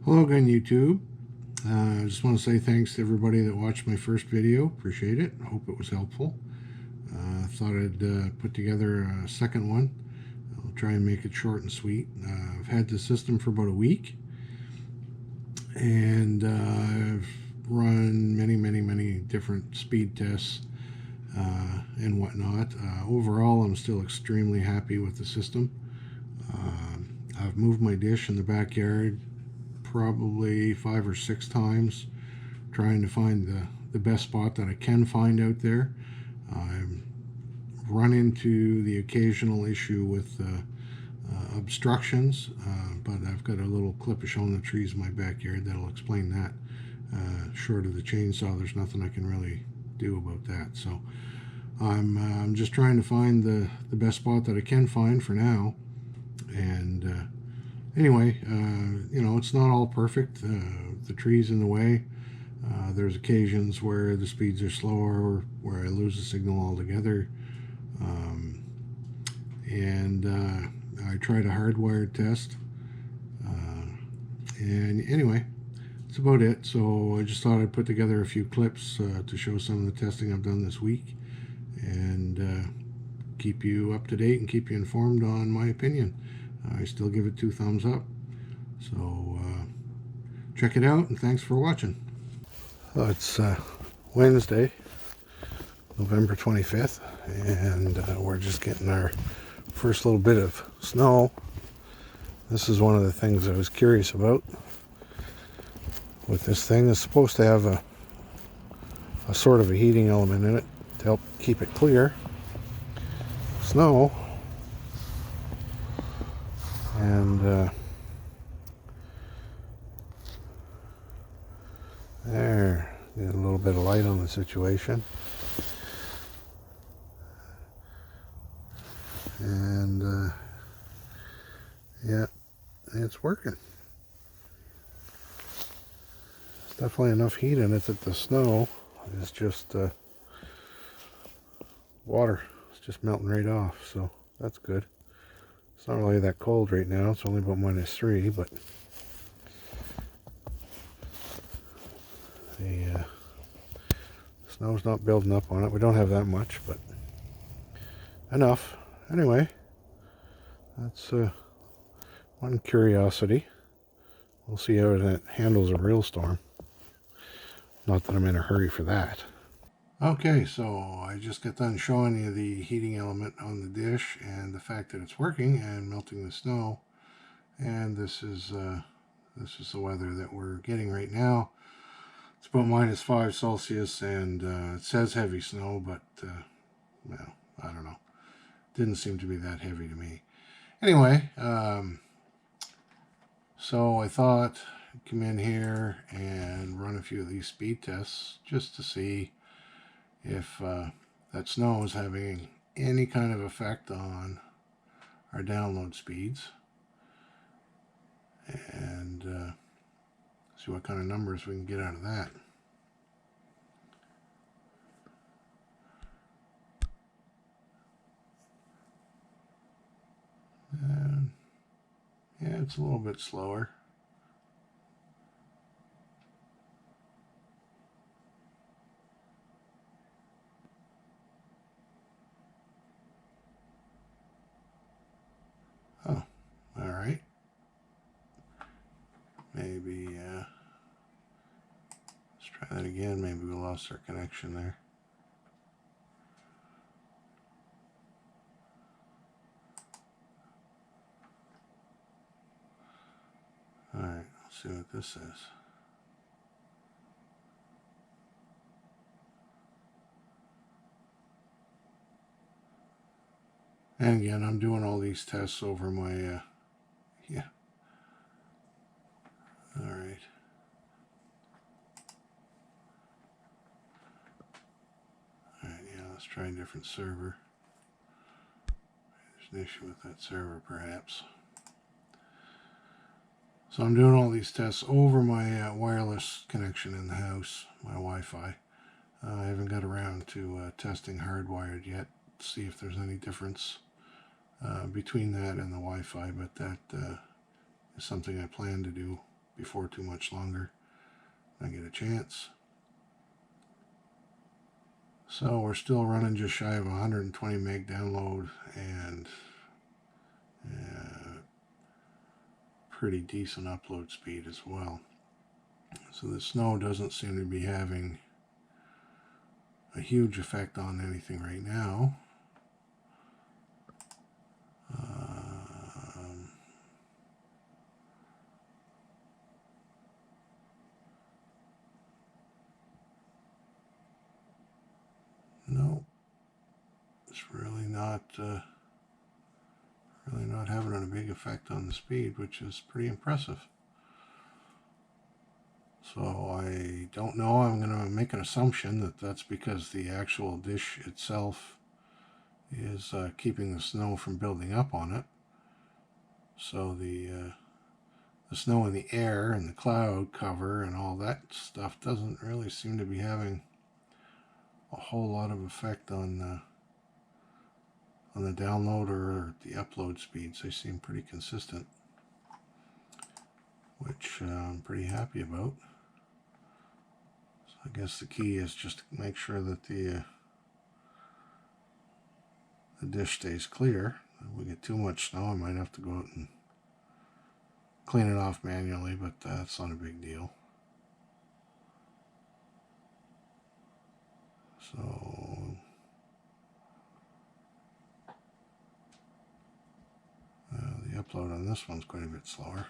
Hello again, YouTube. I just want to say thanks to everybody that watched my first video. Appreciate it. I hope it was helpful. Thought I'd put together a second one. I'll try and make it short and sweet. I've had the system for about a week, and I've run many different speed tests and whatnot. Overall, I'm still extremely happy with the system. I've moved my dish in the backyard probably 5 or 6 times, trying to find the best spot that I can find out there. I've run into the occasional issue with obstructions, but I've got a little clip of showing the trees in my backyard that'll explain that. Short of the chainsaw, there's nothing I can really do about that. So I'm just trying to find the best spot that I can find for now. And anyway, it's not all perfect. The tree's in the way. There's occasions where the speeds are slower, where I lose the signal altogether. And I tried a hardwired test. And anyway, that's about it. So I just thought I'd put together a few clips to show some of the testing I've done this week, and keep you up to date and keep you informed on my opinion. I still give it 2 thumbs up. So check it out, and thanks for watching. It's Wednesday, November 25th, and we're just getting our first little bit of snow. This is one of the things I was curious about with this thing. It's supposed to have a sort of a heating element in it to help keep it clear. Snow. And there, get a little bit of light on the situation. And yeah, it's working. There's definitely enough heat in it that the snow is just water. It's just melting right off, so that's good. It's not really that cold right now. It's only about -3, but the snow's not building up on it. We don't have that much, but enough. Anyway, that's one curiosity. We'll see how it handles a real storm. Not that I'm in a hurry for that. Okay, so I just got done showing you the heating element on the dish and the fact that it's working and melting the snow. And this is the weather that we're getting right now. It's about -5 Celsius, and it says heavy snow, but well, I don't know. Didn't seem to be that heavy to me. Anyway, so I thought I'd come in here and run a few of these speed tests just to see if that snow is having any kind of effect on our download speeds, and see what kind of numbers we can get out of that. And yeah, it's a little bit slower. Oh, all right. Maybe let's try that again. Maybe we lost our connection there. All right, let's see what this says. And again, I'm doing all these tests over my, yeah. All right. All right, yeah, let's try a different server. There's an issue with that server, perhaps. So I'm doing all these tests over my wireless connection in the house, my Wi-Fi. I haven't got around to testing hardwired yet to see if there's any difference between that and the Wi-Fi, but that is something I plan to do before too much longer. I get a chance. So we're still running just shy of 120 meg download and pretty decent upload speed as well. So the snow doesn't seem to be having a huge effect on anything right now. No, it's really not having a big effect on the speed, which is pretty impressive. So I don't know. I'm going to make an assumption that that's because the actual dish itself is keeping the snow from building up on it. So the snow in the air and the cloud cover and all that stuff doesn't really seem to be having a whole lot of effect on the download or the upload speeds. They seem pretty consistent, which I'm pretty happy about. So I guess the key is just to make sure that the dish stays clear. If we get too much snow, I might have to go out and clean it off manually, but that's not a big deal. So the upload on this one's quite a bit slower.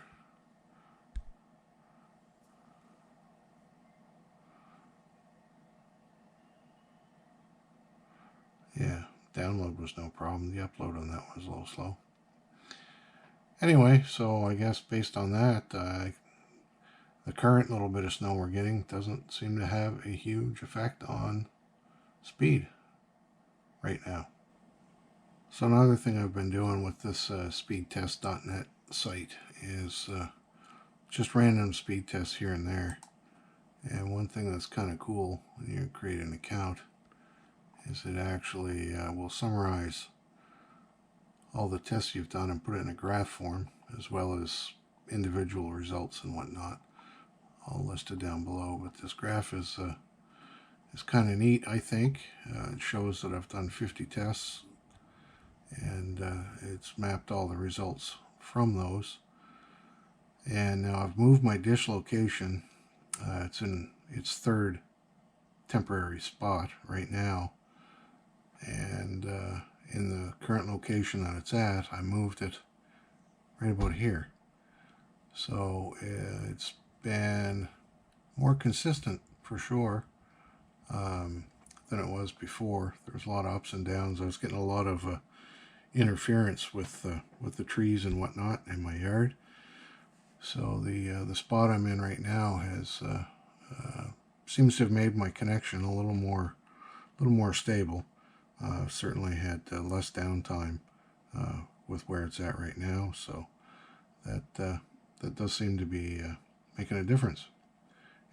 Yeah, download was no problem. The upload on that was a little slow. Anyway, so I guess based on that, the current little bit of snow we're getting doesn't seem to have a huge effect on speed right now. So another thing I've been doing with this speedtest.net site is just random speed tests here and there. And one thing that's kind of cool when you create an account is it actually will summarize all the tests you've done and put it in a graph form, as well as individual results and whatnot, all listed down below. But this graph is kind of neat, I think. It shows that I've done 50 tests, and it's mapped all the results from those. And now I've moved my dish location. It's in its third temporary spot right now, and in the current location that it's at, I moved it right about here. So it's been more consistent for sure than it was before. There was a lot of ups and downs. I was getting a lot of interference with the trees and whatnot in my yard. So the spot I'm in right now has seems to have made my connection a little more stable. Certainly had less downtime with where it's at right now, so that does seem to be making a difference.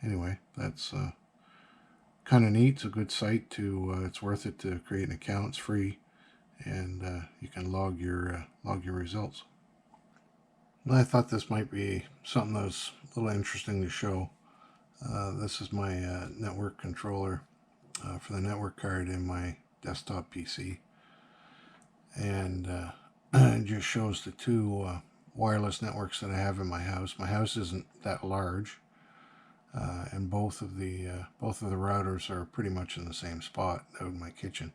Anyway, that's kind of neat. It's a good site to. It's worth it to create an account. It's free, and you can log your results. And I thought this might be something that was a little interesting to show. This is my network controller for the network card in my desktop PC, and it just shows the two wireless networks that I have in my house. My house isn't that large, and both of the routers are pretty much in the same spot out in my kitchen,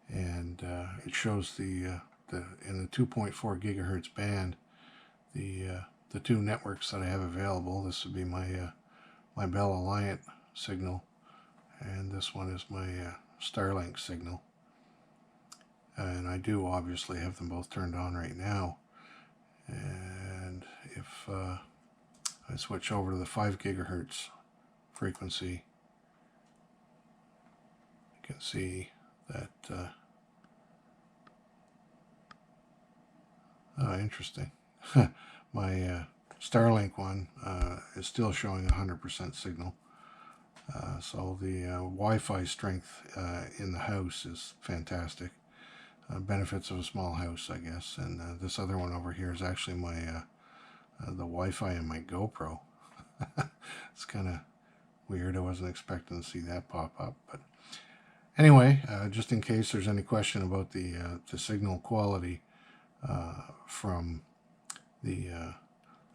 and it shows the in the 2.4 gigahertz band the two networks that I have available. This would be my my Bell Alliant signal, and this one is my Starlink signal. And I do obviously have them both turned on right now. And if I switch over to the 5 gigahertz frequency, you can see that interesting. My Starlink one is still showing 100% signal. So the Wi-Fi strength in the house is fantastic. Benefits of a small house, I guess. And this other one over here is actually my the Wi-Fi in my GoPro. It's kind of weird. I wasn't expecting to see that pop up, but anyway, just in case there's any question about the signal quality from the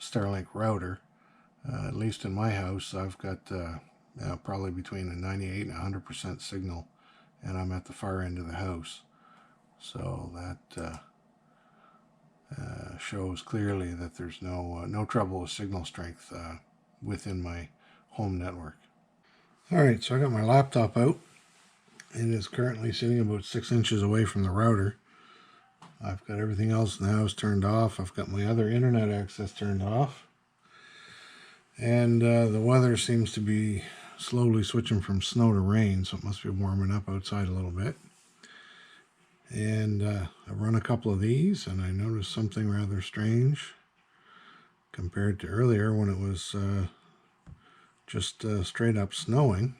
Starlink router, at least in my house, I've got probably between a 98 and 100% signal, and I'm at the far end of the house. So that shows clearly that there's no trouble with signal strength within my home network. All right, so I got my laptop out. It is currently sitting about 6 inches away from the router. I've got everything else in the house turned off. I've got my other internet access turned off. And the weather seems to be slowly switching from snow to rain, so it must be warming up outside a little bit. And I run a couple of these, and I noticed something rather strange compared to earlier when it was just straight up snowing.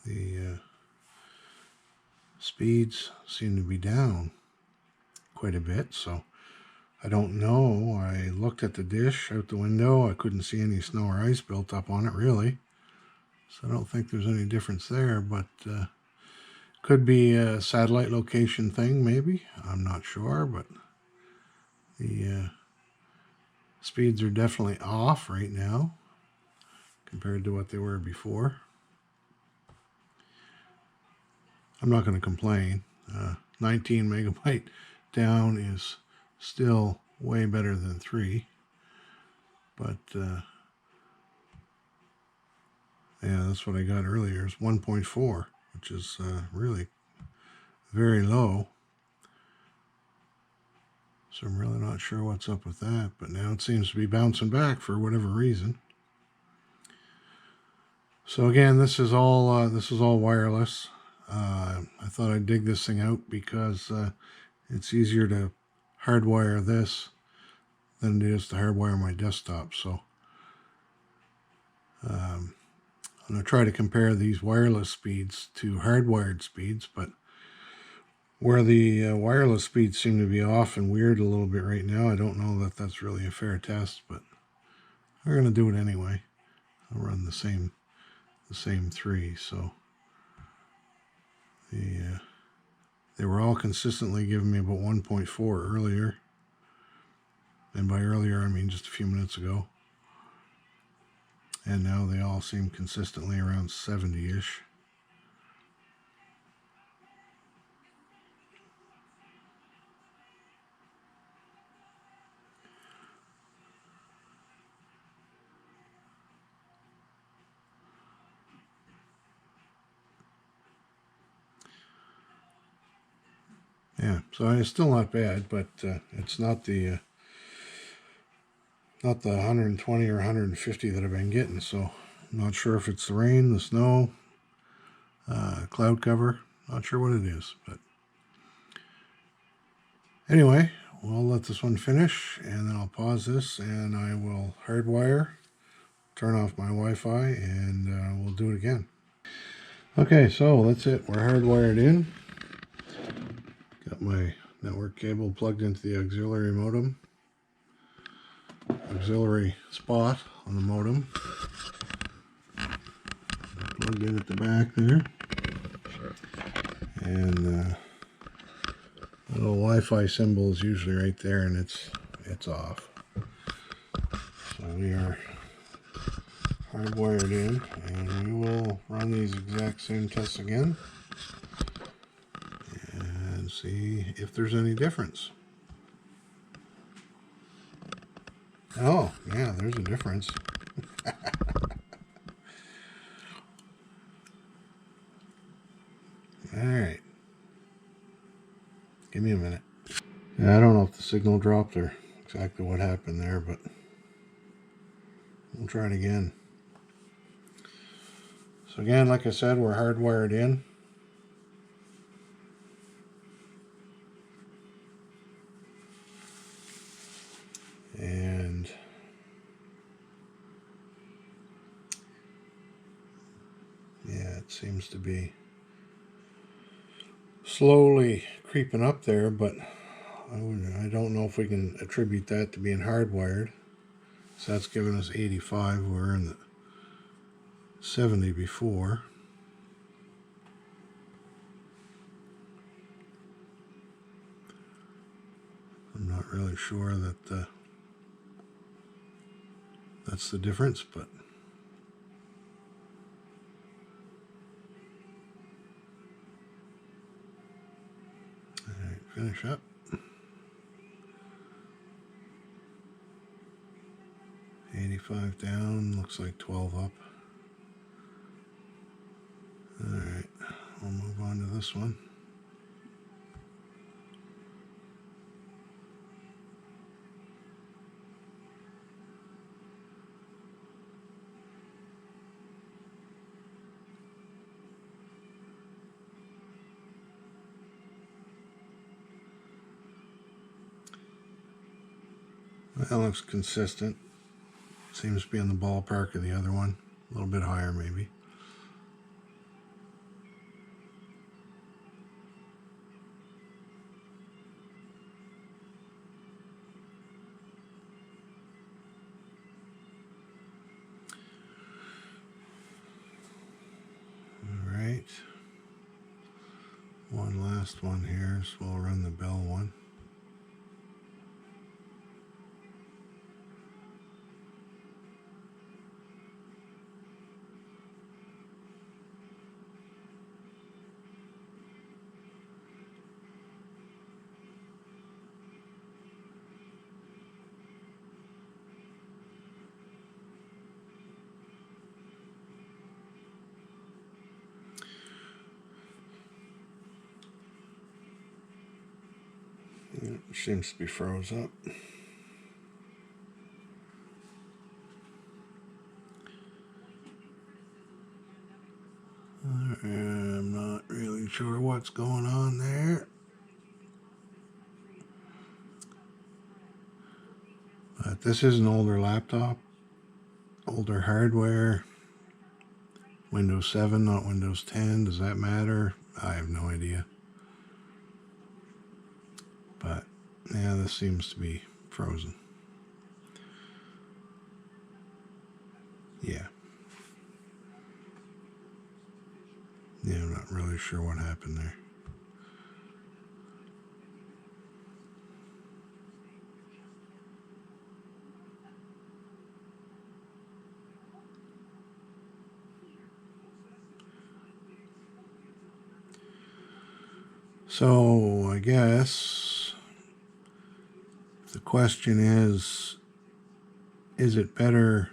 The speeds seem to be down quite a bit, so I don't know. I looked at the dish out the window. I couldn't see any snow or ice built up on it, really. So I don't think there's any difference there, but could be a satellite location thing, maybe. I'm not sure, but the speeds are definitely off right now compared to what they were before. I'm not going to complain. 19 megabyte down is still way better than 3. But yeah, that's what I got earlier. It's 1.4, which is really very low. So I'm really not sure what's up with that. But now it seems to be bouncing back for whatever reason. So again, this is all wireless. I thought I'd dig this thing out because it's easier to hardwire this than it is to hardwire my desktop. So I'm going to try to compare these wireless speeds to hardwired speeds, but where the wireless speeds seem to be off and weird a little bit right now, I don't know that that's really a fair test, but we're going to do it anyway. I'll run the same 3, so they were all consistently giving me about 1.4 earlier, and by earlier I mean just a few minutes ago, and now they all seem consistently around 70-ish. Yeah, so it's still not bad, but it's not the 120 or 150 that I've been getting. So I'm not sure if it's the rain, the snow, cloud cover. Not sure what it is, but anyway, we'll let this one finish, and then I'll pause this, and I will hardwire, turn off my Wi-Fi, and we'll do it again. Okay, so that's it. We're hardwired in. Got my network cable plugged into the auxiliary spot on the modem. Plugged in at the back there. And the little Wi-Fi symbol is usually right there, and it's off. So we are hardwired in, and we will run these exact same tests again and see if there's any difference. Oh, yeah, there's a difference. Alright. Give me a minute. Yeah, I don't know if the signal dropped or exactly what happened there, but we'll try it again. So again, like I said, we're hardwired in. And yeah, seems to be slowly creeping up there, but I don't know if we can attribute that to being hardwired. So that's giving us 85. We're in the 70 before. I'm not really sure that that's the difference, but all right, finish up. 85 down, looks like 12 up. All right, we'll move on to this one. That looks consistent. Seems to be in the ballpark of the other one. A little bit higher, maybe. All right. One last one here, so we'll run the bell one. It seems to be froze up. I'm not really sure what's going on there. But this is an older laptop, older hardware. Windows 7, not Windows 10. Does that matter? I have no idea. But yeah, this seems to be frozen. Yeah. Yeah, I'm not really sure what happened there. So I guess the question is it better,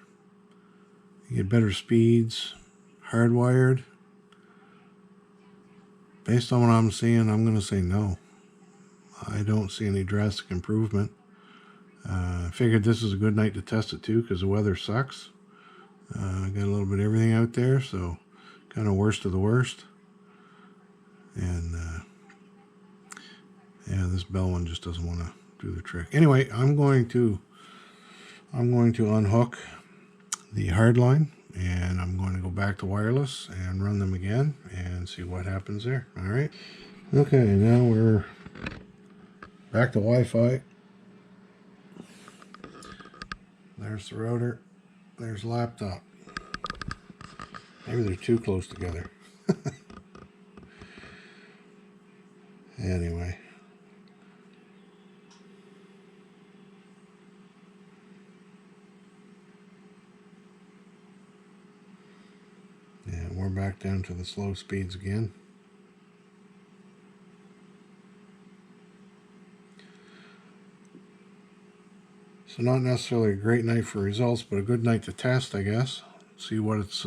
you get better speeds hardwired? Based on what I'm seeing, I'm going to say no. I don't see any drastic improvement. I figured this is a good night to test it too because the weather sucks. I got a little bit of everything out there, so kind of worst of the worst. And yeah, this bell one just doesn't want to do the trick. Anyway, I'm going to unhook the hard line, and I'm going to go back to wireless and run them again and see what happens there. All right. Okay, now we're back to Wi-Fi. There's the router. There's the laptop. Maybe they're too close together. Anyway. Yeah, we're back down to the slow speeds again. So not necessarily a great night for results, but a good night to test, I guess. See what it's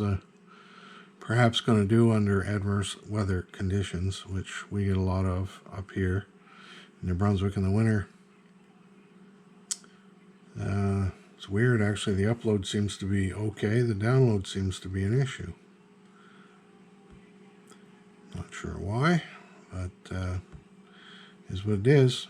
perhaps going to do under adverse weather conditions, which we get a lot of up here in New Brunswick in the winter. It's weird, actually. The upload seems to be okay. The download seems to be an issue. Not sure why, but is what it is.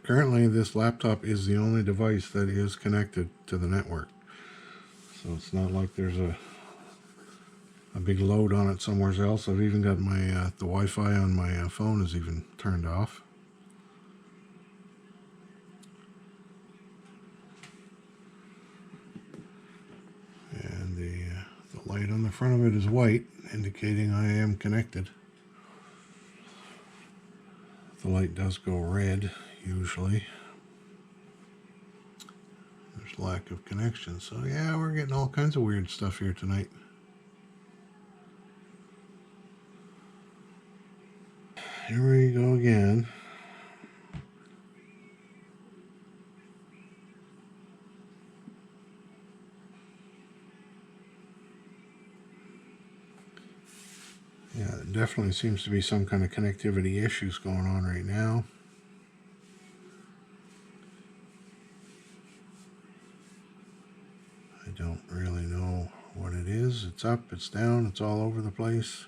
currently this laptop is the only device that is connected to the network. So it's not like there's a big load on it somewhere else. I've even got my the Wi-Fi on my phone is even turned off. And the light on the front of it is white, indicating I am connected. The light does go red usually. There's lack of connection. So yeah, we're getting all kinds of weird stuff here tonight. Here we go again. Yeah, there definitely seems to be some kind of connectivity issues going on right now. I don't really know what it is. It's up, it's down, it's all over the place.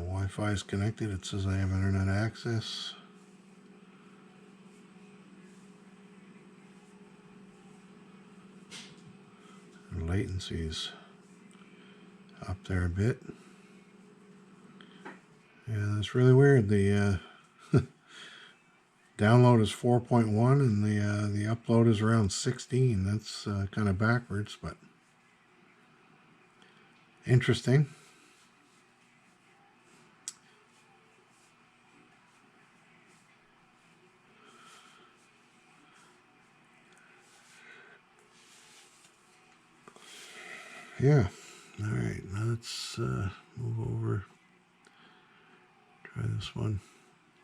Wi-Fi is connected. It says I have internet access. And latency's up there a bit. Yeah, that's really weird. The download is 4.1 and the upload is around 16. That's kind of backwards, but interesting. Yeah. All right. Let's move over. Try this one.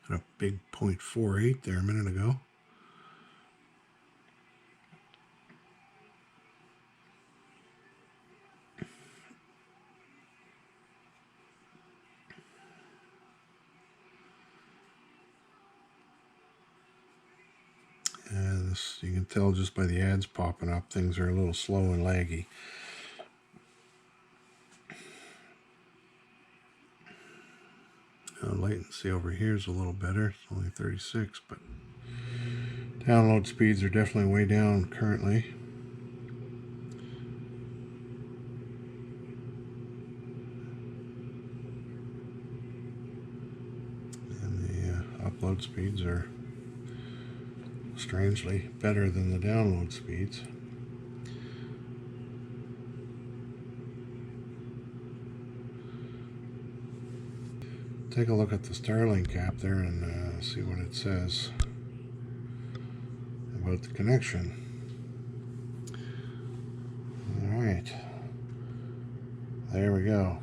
Got a big 0.48 there a minute ago. And this, you can tell just by the ads popping up, things are a little slow and laggy. Latency over here is a little better. It's only 36, but download speeds are definitely way down currently. And the upload speeds are strangely better than the download speeds. Take a look at the Starlink app there and see what it says about the connection. Alright, there we go.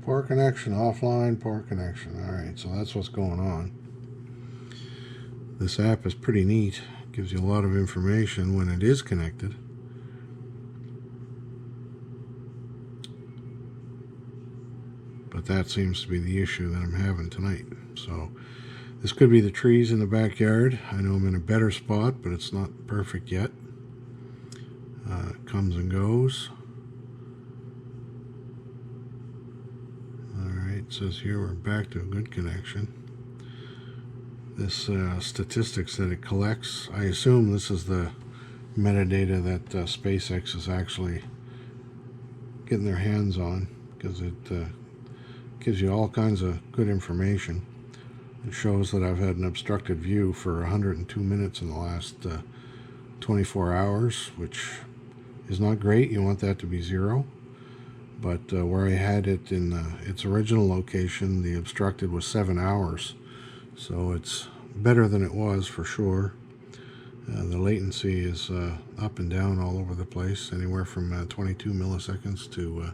Poor connection, offline, poor connection. Alright, so that's what's going on. This app is pretty neat. It gives you a lot of information when it is connected. But that seems to be the issue that I'm having tonight. So this could be the trees in the backyard. I know I'm in a better spot, but it's not perfect yet. It comes and goes. Alright, it says here we're back to a good connection. This statistics that it collects, I assume this is the metadata that SpaceX is actually getting their hands on, because it gives you all kinds of good information. It shows that I've had an obstructed view for 102 minutes in the last 24 hours, which is not great. You want that to be 0. But where I had it in its original location, the obstructed was 7 hours. So it's better than it was for sure. The latency is up and down all over the place, anywhere from 22 milliseconds to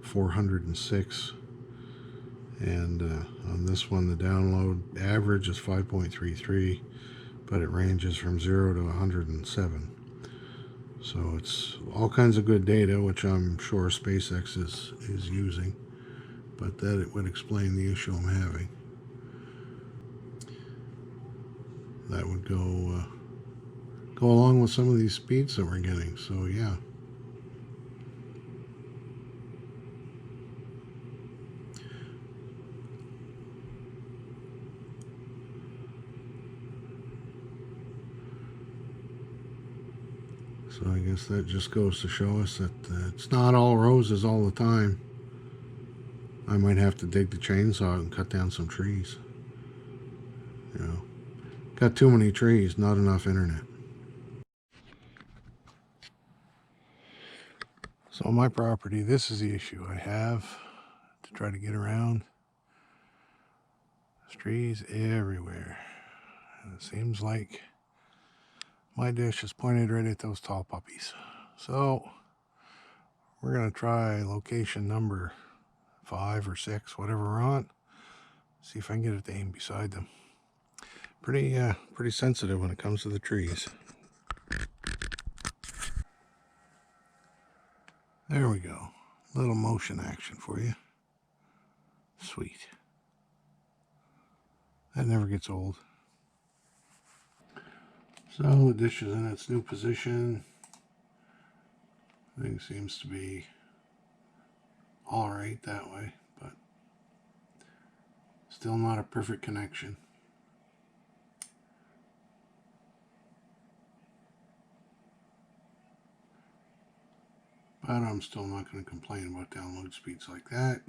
406. And on this one, the download average is 5.33, but it ranges from 0 to 107. So it's all kinds of good data, which I'm sure SpaceX is using, but that it would explain the issue I'm having. That would go along with some of these speeds that we're getting. So yeah. So I guess that just goes to show us that it's not all roses all the time. I might have to dig the chainsaw and cut down some trees. You know, got too many trees, not enough internet. So on my property, this is the issue I have to try to get around. There's trees everywhere. And it seems like my dish is pointed right at those tall puppies. So we're going to try location number 5 or 6, whatever we're on. See if I can get it to aim beside them. Pretty sensitive when it comes to the trees. There we go. Little motion action for you. Sweet. That never gets old. So the dish is in its new position. Everything seems to be alright that way, but still not a perfect connection. But I'm still not going to complain about download speeds like that,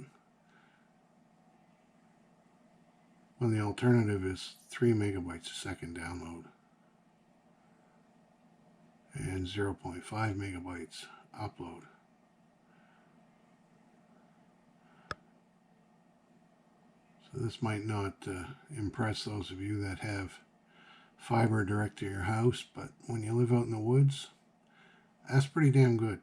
when the alternative is 3 megabytes a second download and 0.5 megabytes upload. So this might not impress those of you that have fiber direct to your house, but when you live out in the woods, that's pretty damn good.